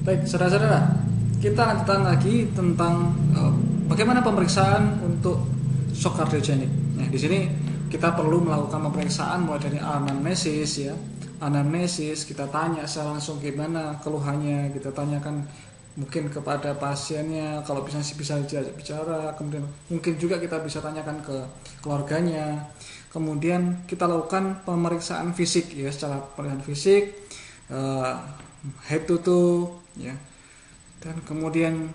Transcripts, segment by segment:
Baik, saudara-saudara, kita lanjutkan lagi tentang bagaimana pemeriksaan untuk shock kardiogenik. Nah, di sini kita perlu melakukan pemeriksaan mulai dari anamnesis ya. Anamnesis, kita tanya secara langsung gimana keluhannya, kita tanyakan mungkin kepada pasiennya, kalau bisa bicara, kemudian mungkin juga kita bisa tanyakan ke keluarganya. Kemudian kita lakukan pemeriksaan fisik ya, secara pemeriksaan fisik, head to toe ya, dan kemudian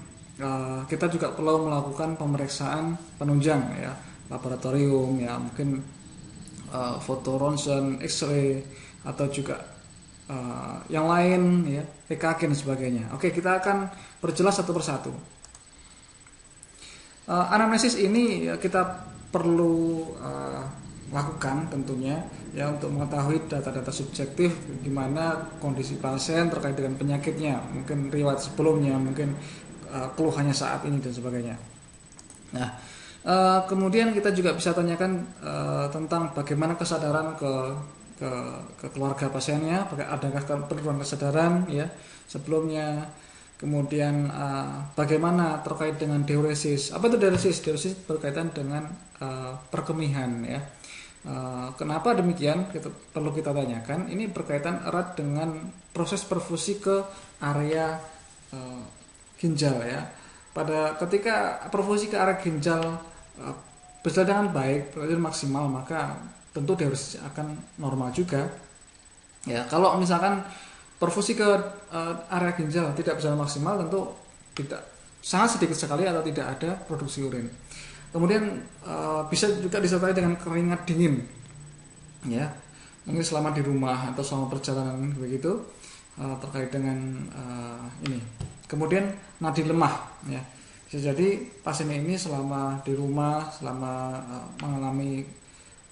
kita juga perlu melakukan pemeriksaan penunjang ya, laboratorium ya, mungkin foto ronsen, X-ray, atau juga yang lain ya, EKG dan sebagainya. Oke, kita akan perjelas satu persatu. Anamnesis ini ya, kita perlu lakukan tentunya ya, untuk mengetahui data-data subjektif gimana kondisi pasien terkait dengan penyakitnya, mungkin riwayat sebelumnya, mungkin keluhannya saat ini dan sebagainya. Nah, kemudian kita juga bisa tanyakan tentang bagaimana kesadaran ke keluarga pasiennya, adakah penurunan kesadaran ya sebelumnya. Kemudian bagaimana terkait dengan diuresis. Apa itu diuresis? Diuresis berkaitan dengan perkemihan ya. Kenapa demikian? Perlu kita tanyakan. Ini berkaitan erat dengan proses perfusi ke area ginjal ya. Pada ketika perfusi ke area ginjal berjalan dengan baik, berjalan maksimal, maka tentu diuresis akan normal juga. Ya, kalau misalkan perfusi ke area ginjal tidak berjalan maksimal, tentu tidak, sangat sedikit sekali atau tidak ada produksi urin. Kemudian bisa juga disertai dengan keringat dingin, ya, mungkin selama di rumah atau selama perjalanan begitu, terkait dengan ini. Kemudian nadi lemah, ya, bisa jadi pasien ini selama di rumah, selama mengalami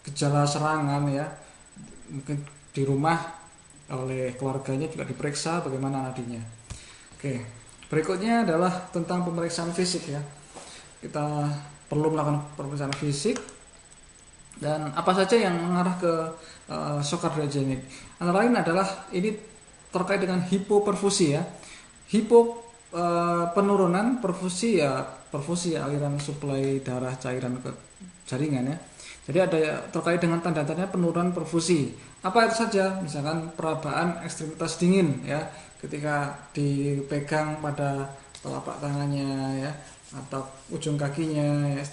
gejala serangan, ya, mungkin di rumah oleh keluarganya juga diperiksa bagaimana nadinya. Oke, berikutnya adalah tentang pemeriksaan fisik ya. Kita perlu melakukan pemeriksaan fisik, dan apa saja yang mengarah ke shock kardiogenik. Antara lain adalah ini terkait dengan hipoperfusi ya. Penurunan perfusi ya, perfusi aliran suplai darah cairan ke jaringan ya. Jadi ada terkait dengan tanda-tanda penurunan perfusi. Apa itu saja? Misalkan perabaan ekstremitas dingin ya, ketika dipegang pada telapak tangannya ya, atau ujung kakinya ya,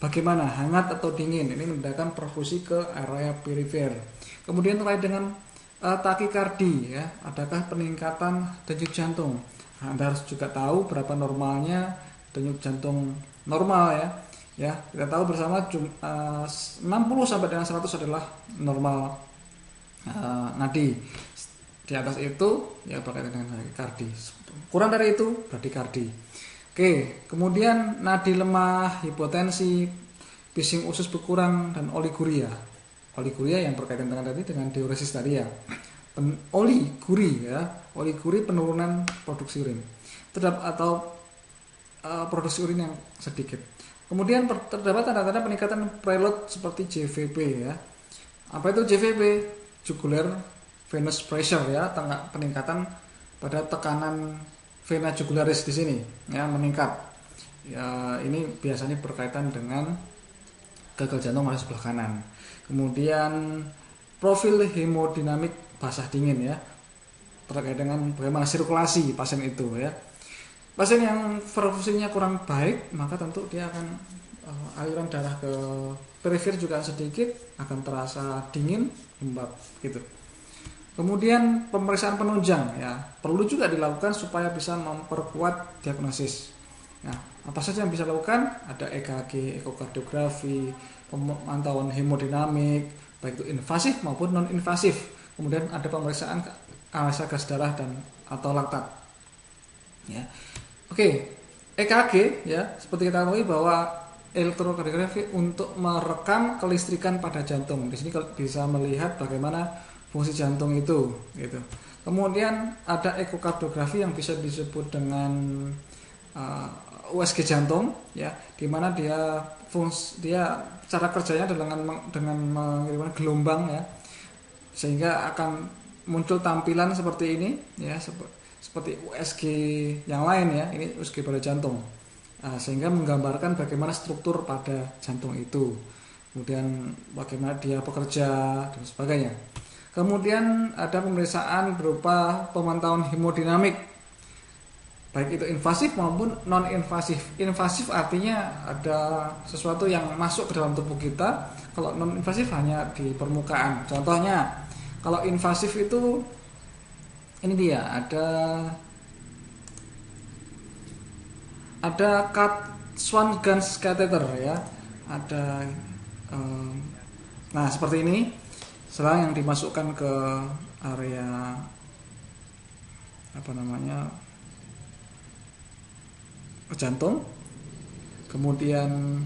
bagaimana hangat atau dingin, ini menandakan perfusi ke area perifer. Kemudian terkait dengan takikardi ya, adakah peningkatan denyut jantung. Anda harus juga tahu berapa normalnya denyut jantung normal ya. Ya, kita tahu bersama 60 sampai dengan 100 adalah normal nadi. Di atas itu ya berkaitan dengan kardi. Kurang dari itu bradikardi. Oke, kemudian nadi lemah, hipotensi, bising usus berkurang, dan oliguria. Oliguria yang berkaitan dengan tadi dengan diuresis tadi ya. Oliguri ya, oliguri penurunan produksi urin. Atau produksi urin yang sedikit. Kemudian terdapat tanda-tanda peningkatan preload seperti JVP ya. Apa itu JVP? Jugular venous pressure ya, peningkatan pada tekanan vena jugularis di sini ya, meningkat. Ya, ini biasanya berkaitan dengan gagal jantung pada sebelah kanan. Kemudian profil hemodinamik basah dingin ya, terkait dengan bagaimana sirkulasi pasien itu ya. Pasien yang perfusinya kurang baik, maka tentu dia akan aliran darah ke perifer juga sedikit, akan terasa dingin, lembab gitu. Kemudian pemeriksaan penunjang ya, perlu juga dilakukan supaya bisa memperkuat diagnosis. Nah, apa saja yang bisa dilakukan? Ada EKG, ekokardiografi, pemantauan hemodinamik, baik itu invasif maupun non invasif. Kemudian ada pemeriksaan analisa gas darah dan atau laktat. Ya. Oke, EKG ya, seperti kita ketahui bahwa elektrokardiografi untuk merekam kelistrikan pada jantung. Di sini bisa melihat bagaimana fungsi jantung itu gitu. Kemudian ada ekokardiografi yang bisa disebut dengan USG jantung ya, di mana dia cara kerjanya dengan mengirimkan gelombang ya, sehingga akan muncul tampilan seperti ini ya, seperti USG yang lain ya, ini USG pada jantung. Nah, sehingga menggambarkan bagaimana struktur pada jantung itu, kemudian bagaimana dia bekerja dan sebagainya. Kemudian ada pemeriksaan berupa pemantauan hemodinamik, baik itu invasif maupun non invasif. Invasif artinya ada sesuatu yang masuk ke dalam tubuh kita. Kalau non invasif hanya di permukaan. Contohnya, kalau invasif itu ini dia, ada cut Swan Ganz catheter ya, ada um, nah seperti ini, selang yang dimasukkan ke area apa namanya, ke jantung, kemudian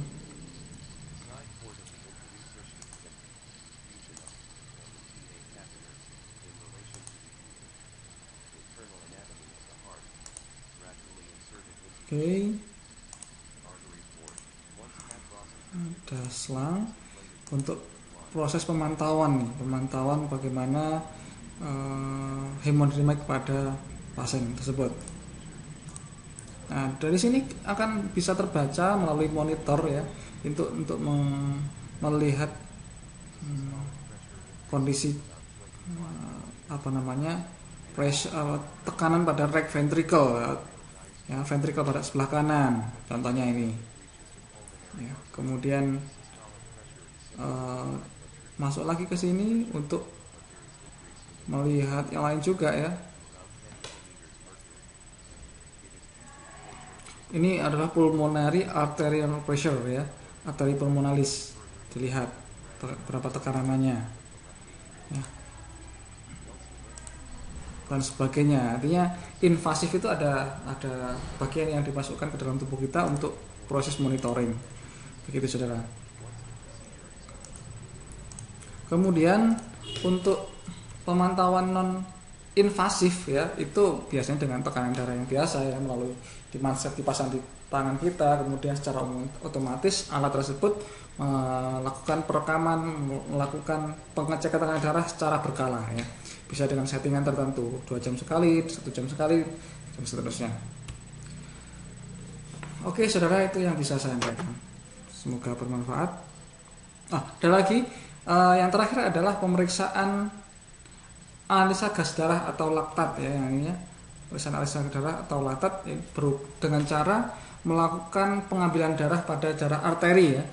oke, ada selang untuk proses pemantauan nih, pemantauan bagaimana hemodinamik pada pasien tersebut. Nah, dari sini akan bisa terbaca melalui monitor ya, untuk melihat kondisi apa namanya, tekanan pada right ventricle ya, ventricle pada sebelah kanan, contohnya ini. Ya, kemudian eh, masuk lagi ke sini untuk melihat yang lain juga ya. Ini adalah pulmonary arterial pressure ya, arteri pulmonalis, dilihat berapa tekanannya ya, dan sebagainya. Artinya invasif itu ada bagian yang dimasukkan ke dalam tubuh kita untuk proses monitoring. Begitu saudara. Kemudian untuk pemantauan non invasif ya, itu biasanya dengan tekanan darah yang biasa ya, melalui dipasang di tangan kita, kemudian secara otomatis alat tersebut melakukan perekaman, melakukan pengecekan tekanan darah secara berkala ya, bisa dengan settingan tertentu, 2 jam sekali, 1 jam sekali, dan seterusnya. Oke saudara, itu yang bisa saya sampaikan, semoga bermanfaat. Ada lagi, yang terakhir adalah pemeriksaan analisa gas darah atau laktat ya, yang ini ya, pemeriksaan analisa gas darah atau laktat ya, dengan cara melakukan pengambilan darah pada jarak arteri ya.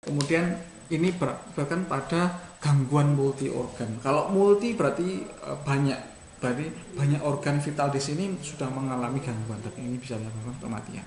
Kemudian ini bahkan pada gangguan multi organ. Kalau multi berarti banyak organ vital di sini sudah mengalami gangguan, tapi ini bisa menyebabkan kematian.